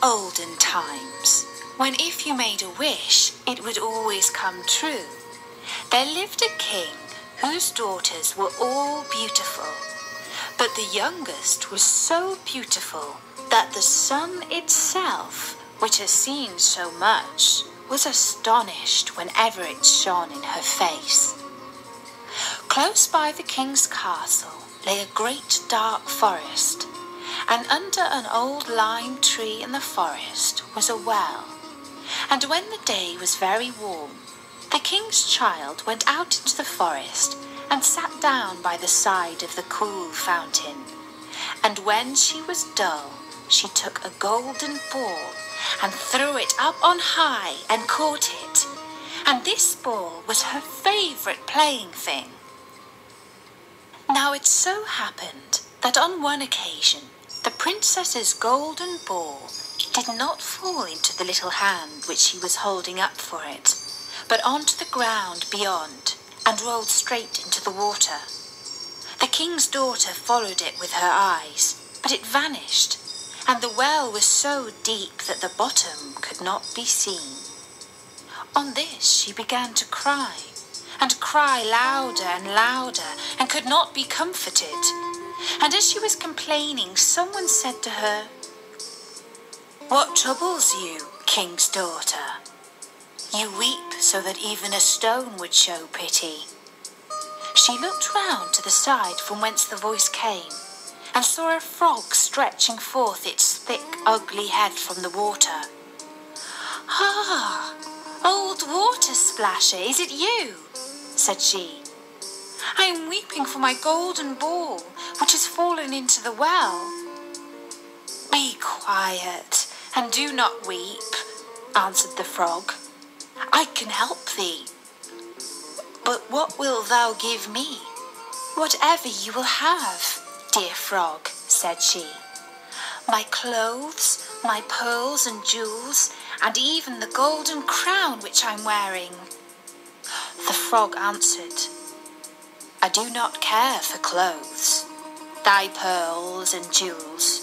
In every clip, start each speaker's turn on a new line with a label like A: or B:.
A: olden times, when if you made a wish, it would always come true, there lived a king whose daughters were all beautiful, but the youngest was so beautiful that the sun itself, which has seen so much, was astonished whenever it shone in her face. Close by the king's castle lay a great dark forest, and under an old lime tree in the forest was a well. And when the day was very warm, the king's child went out into the forest and sat down by the side of the cool fountain. And when she was dull, she took a golden ball and threw it up on high and caught it. And this ball was her favourite playing thing. Now it so happened that on one occasion the princess's golden ball did not fall into the little hand which she was holding up for it, but onto the ground beyond and rolled straight into the water. The king's daughter followed it with her eyes, but it vanished, and the well was so deep that the bottom could not be seen. On this she began to cry, and cry louder and louder, and could not be comforted. And as she was complaining, someone said to her, "What troubles you, king's daughter? You weep so that even a stone would show pity." She looked round to the side from whence the voice came, and saw a frog stretching forth its thick, ugly head from the water. "Ah, old water splasher, is it you?" said she. "I am weeping for my golden ball, which has fallen into the well." "Be quiet, and do not weep," answered the frog. "I can help thee." "But what wilt thou give me?" "Whatever you will have, dear frog," said she. "My clothes, my pearls and jewels, and even the golden crown which I'm wearing." The frog answered, "I do not care for clothes, thy pearls and jewels,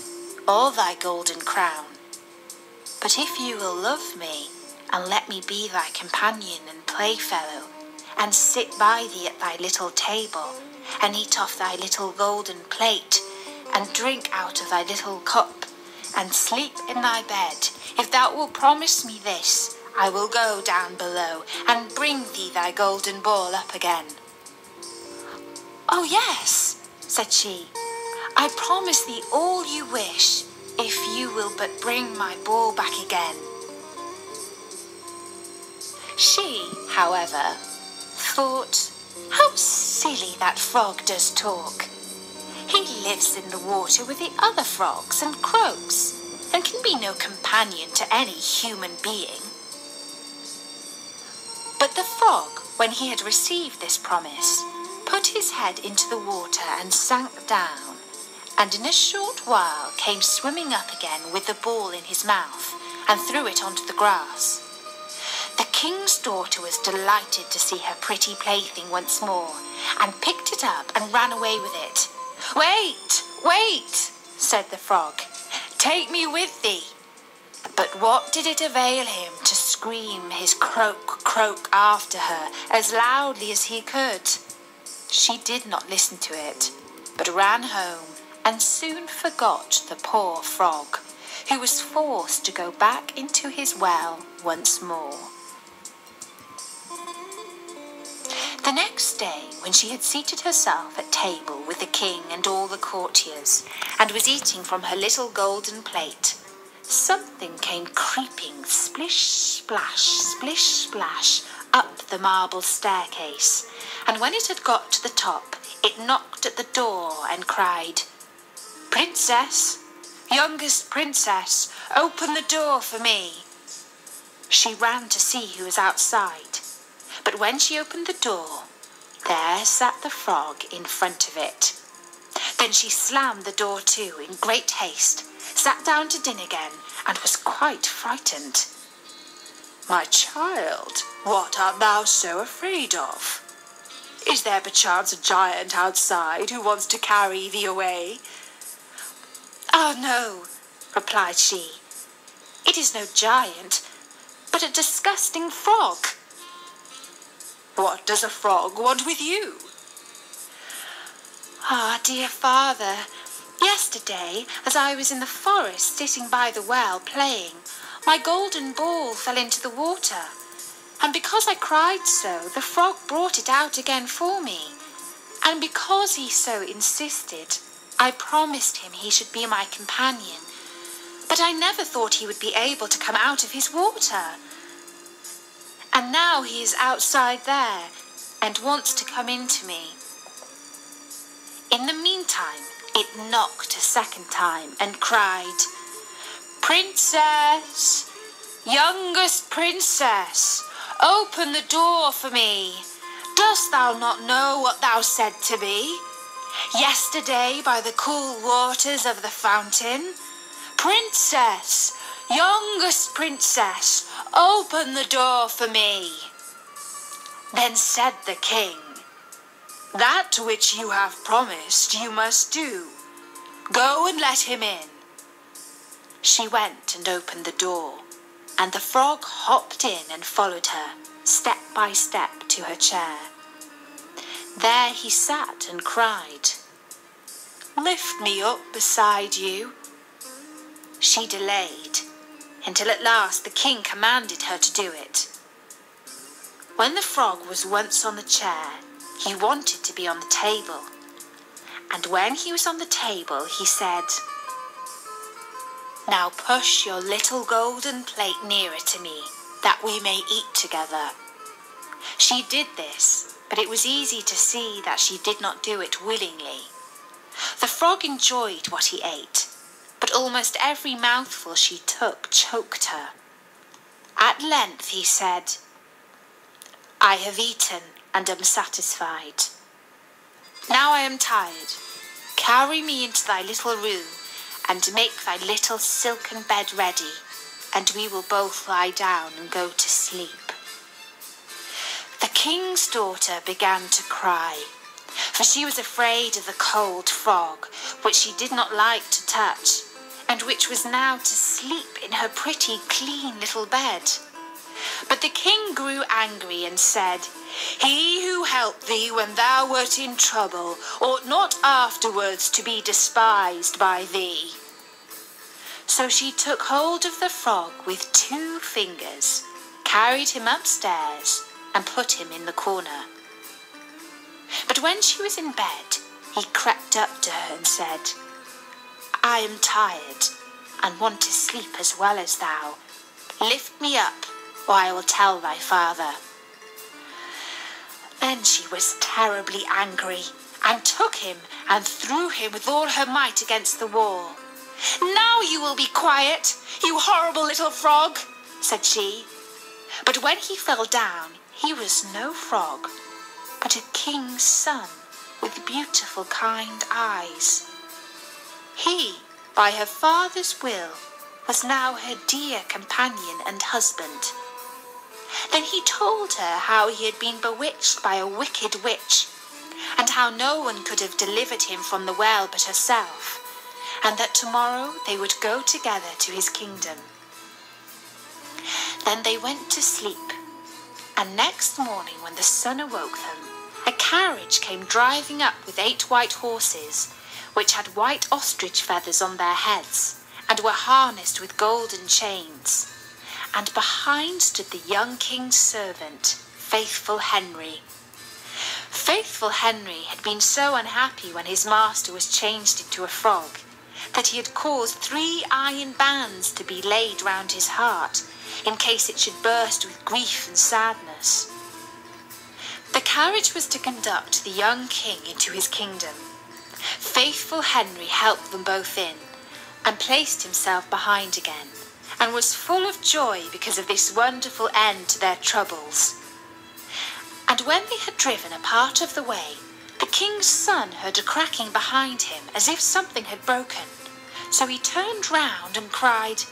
A: or thy golden crown. But if you will love me, and let me be thy companion and playfellow, and sit by thee at thy little table, and eat off thy little golden plate, and drink out of thy little cup, and sleep in thy bed, if thou wilt promise me this, I will go down below, and bring thee thy golden ball up again." "Oh yes," said she, "I promise thee all you wish, if you will but bring my ball back again." She, however, thought, "How silly that frog does talk. He lives in the water with the other frogs and croaks, and can be no companion to any human being." But the frog, when he had received this promise, put his head into the water and sank down, and in a short while came swimming up again with the ball in his mouth, and threw it onto the grass. The king's daughter was delighted to see her pretty plaything once more, and picked it up and ran away with it. "Wait, wait," said the frog, "take me with thee." But what did it avail him to scream his croak, croak after her as loudly as he could? She did not listen to it, but ran home and soon forgot the poor frog, who was forced to go back into his well once more. The next day, when she had seated herself at table with the king and all the courtiers, and was eating from her little golden plate, something came creeping splish, splash, up the marble staircase, and when it had got to the top, it knocked at the door and cried, "Princess, youngest princess, open the door for me." She ran to see who was outside, but when she opened the door, there sat the frog in front of it. Then she slammed the door to in great haste, sat down to dinner again, and was quite frightened. "My child, what art thou so afraid of? Is there perchance a giant outside who wants to carry thee away?" "Ah, no," replied she. It is no giant, but a disgusting frog."
B: "What does a frog want with you?"
A: "Ah, dear father, yesterday, as I was in the forest sitting by the well playing, my golden ball fell into the water, and because I cried so, the frog brought it out again for me, and because he so insisted, I promised him he should be my companion, but I never thought he would be able to come out of his water. And now he is outside there and wants to come into me." In the meantime, it knocked a second time and cried, "Princess, youngest princess, open the door for me. Dost thou not know what thou said to me yesterday by the cool waters of the fountain? Princess, youngest princess, open the door for me." Then said the king, "That which you have promised you must do. Go and let him in." She went and opened the door, and the frog hopped in and followed her, step by step, to her chair. There he sat and cried, "Lift me up beside you." She delayed, until at last the king commanded her to do it. When the frog was once on the chair, he wanted to be on the table, and when he was on the table, he said, "Now push your little golden plate nearer to me, that we may eat together." She did this, but it was easy to see that she did not do it willingly. The frog enjoyed what he ate, but almost every mouthful she took choked her. At length he said, "I have eaten and am satisfied. Now I am tired. Carry me into thy little room and make thy little silken bed ready, and we will both lie down and go to sleep." The king's daughter began to cry, for she was afraid of the cold frog, which she did not like to touch, and which was now to sleep in her pretty, clean little bed. But the king grew angry and said, "He who helped thee when thou wert in trouble ought not afterwards to be despised by thee." So she took hold of the frog with 2 fingers, carried him upstairs, and put him in the corner. But when she was in bed, he crept up to her and said, "I am tired and want to sleep as well as thou. Lift me up, or I will tell thy father." Then she was terribly angry and took him and threw him with all her might against the wall. "Now you will be quiet, you horrible little frog," said she. But when he fell down, he was no frog, but a king's son with beautiful kind eyes. He, by her father's will, was now her dear companion and husband. Then he told her how he had been bewitched by a wicked witch, and how no one could have delivered him from the well but herself, and that tomorrow they would go together to his kingdom. Then they went to sleep, and next morning when the sun awoke them, a carriage came driving up with 8 white horses, which had white ostrich feathers on their heads, and were harnessed with golden chains. And behind stood the young king's servant, Faithful Henry. Faithful Henry had been so unhappy when his master was changed into a frog, that he had caused 3 iron bands to be laid round his heart, in case it should burst with grief and sadness. The carriage was to conduct the young king into his kingdom. Faithful Henry helped them both in, and placed himself behind again, and was full of joy because of this wonderful end to their troubles. And when they had driven a part of the way, the king's son heard a cracking behind him, as if something had broken. So he turned round and cried,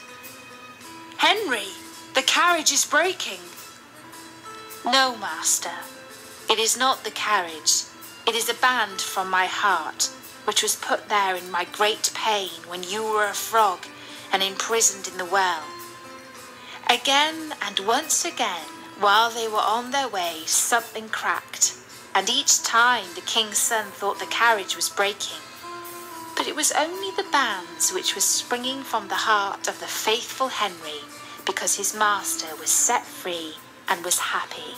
A: "Henry, the carriage is breaking." "No, master, it is not the carriage. It is a band from my heart, which was put there in my great pain when you were a frog and imprisoned in the well. Again and once again, while they were on their way, something cracked, and each time the king's son thought the carriage was breaking. But it was only the bands which were springing from the heart of the faithful Henry, because his master was set free and was happy.